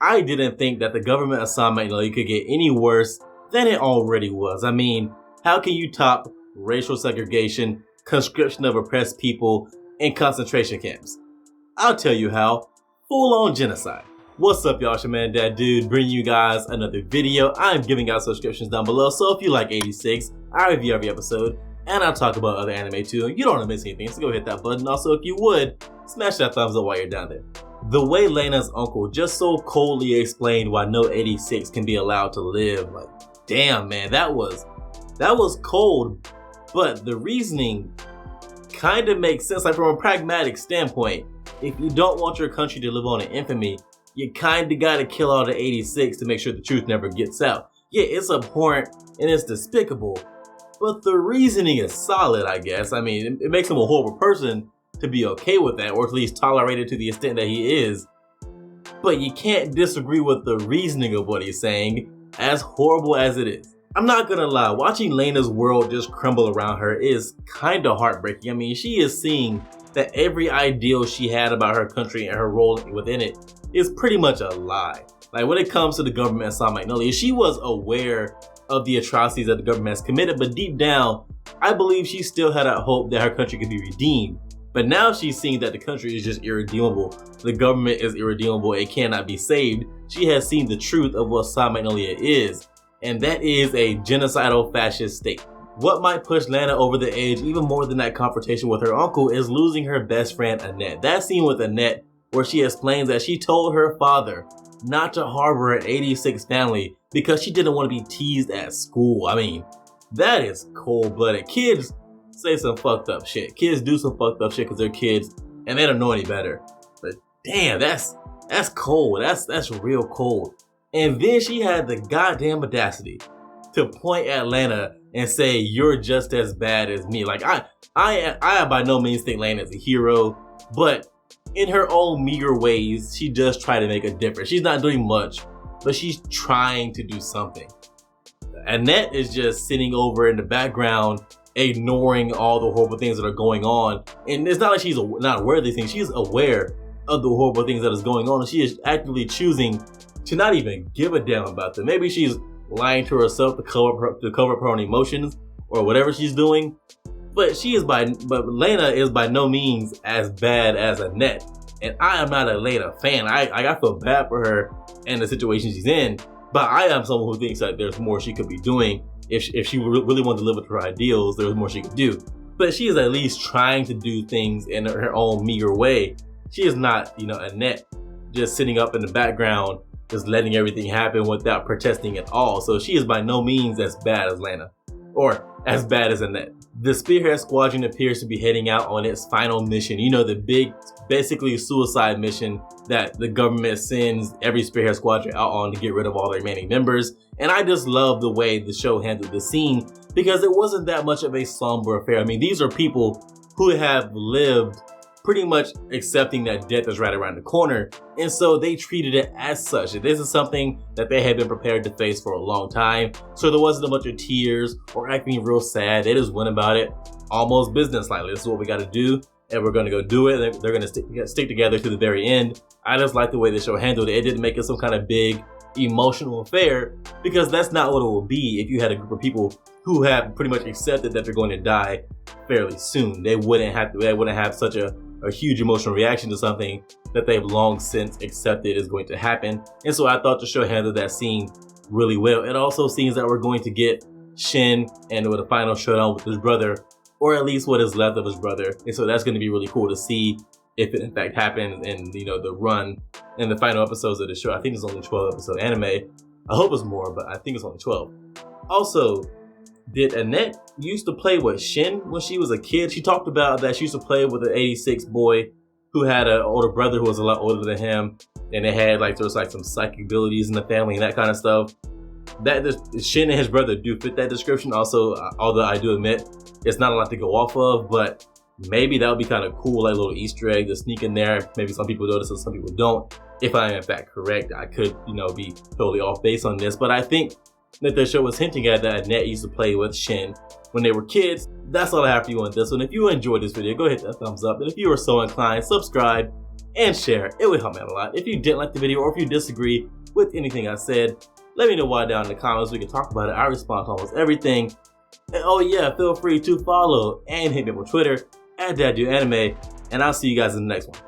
I didn't think that the government of San Magnolia could get any worse than it already was. I mean, how can you top racial segregation, conscription of oppressed people, and concentration camps? I'll tell you how. Full-on genocide. What's up, y'all? It's your man, That Dude, bringing you guys another video. I'm giving out subscriptions down below, so if you like 86, I review every episode, and I talk about other anime too. You don't want to miss anything, so go hit that button. Also, if you would, smash that thumbs up while you're down there. The way Lena's uncle just so coldly explained why no 86 can be allowed to live, like, damn, man, that was cold. But the reasoning kind of makes sense, like from a pragmatic standpoint. If you don't want your country to live on in infamy, you kind of got to kill all the 86 to make sure the truth never gets out. Yeah, it's abhorrent and it's despicable, but the reasoning is solid, I guess. I mean, it makes him a horrible person to be okay with that, or at least tolerate it to the extent that he is. But you can't disagree with the reasoning of what he's saying, as horrible as it is. I'm not gonna lie, watching Lena's world just crumble around her is kind of heartbreaking. I mean, she is seeing that every ideal she had about her country and her role within it is pretty much a lie. Like, when it comes to the government of San Magnolia, she was aware of the atrocities that the government has committed, but deep down, I believe she still had a hope that her country could be redeemed. But now she's seeing that the country is just irredeemable. The government is irredeemable. It cannot be saved. She has seen the truth of what San Magnolia is, and that is a genocidal fascist state. What might push Lana over the edge even more than that confrontation with her uncle is losing her best friend, Annette. That scene with Annette where she explains that she told her father not to harbor an 86 family because she didn't want to be teased at school. I mean, that is cold-blooded. Kids say some fucked up shit. Kids do some fucked up shit because they're kids and they don't know any better. But damn, that's cold. That's real cold. And then she had the goddamn audacity to point at Lana and say, "You're just as bad as me." Like, I by no means think Lana is a hero, but in her own meager ways, she does try to make a difference. She's not doing much, but she's trying to do something. Annette is just sitting over in the background, ignoring all the horrible things that are going on. And it's not like she's not aware of these things. She's aware of the horrible things that is going on, and she is actively choosing to not even give a damn about them. Maybe she's lying to herself to cover up her own emotions or whatever she's doing. But Lena is by no means as bad as Annette. And I am not a Lena fan. I feel bad for her and the situation she's in. But I am someone who thinks that there's more she could be doing. If she really wanted to live with her ideals, there's more she could do. But she is at least trying to do things in her own meager way. She is not, Annette, just sitting up in the background, just letting everything happen without protesting at all. So she is by no means as bad as Lana, or as bad as Annette. The Spearhead Squadron appears to be heading out on its final mission. The big, basically suicide mission that the government sends every Spearhead Squadron out on to get rid of all the remaining members. And I just love the way the show handled the scene, because it wasn't that much of a somber affair. I mean, these are people who have lived pretty much accepting that death is right around the corner, and so they treated it as such. This is something that they had been prepared to face for a long time, so there wasn't a bunch of tears or acting real sad. They just went about it almost business-like. This is what we got to do, and we're going to go do it. They're going to stick together to the very end. I just like the way the show handled it. It didn't make it some kind of big emotional affair, because that's not what it will be if you had a group of people who have pretty much accepted that they're going to die fairly soon. They wouldn't have such a huge emotional reaction to something that they've long since accepted is going to happen. And so I thought the show handled that scene really well. It also seems that we're going to get Shin and with a final showdown with his brother, or at least what is left of his brother. And so that's going to be really cool to see if it in fact happens in the run in the final episodes of the show. I think it's only 12 episode anime. I hope it's more, but I think it's only 12. Also, did Annette used to play with Shin when she was a kid? She talked about that she used to play with an 86 boy who had an older brother who was a lot older than him, and they had there was some psychic abilities in the family and that kind of stuff. Shin and his brother do fit that description. Also, although I do admit it's not a lot to go off of, but maybe that would be kind of cool, like a little Easter egg to sneak in there. Maybe some people notice and some people don't. If I am in fact correct, I could be totally off base on this, but I think that the show was hinting at that Annette used to play with Shin when they were kids. That's all I have for you on this one. If you enjoyed this video, go hit that thumbs up. And if you are so inclined, subscribe and share. It would help me out a lot. If you didn't like the video or if you disagree with anything I said, let me know why down in the comments. We can talk about it. I respond to almost everything. And oh yeah, feel free to follow and hit me up on Twitter @DadDoAnime, and I'll see you guys in the next one.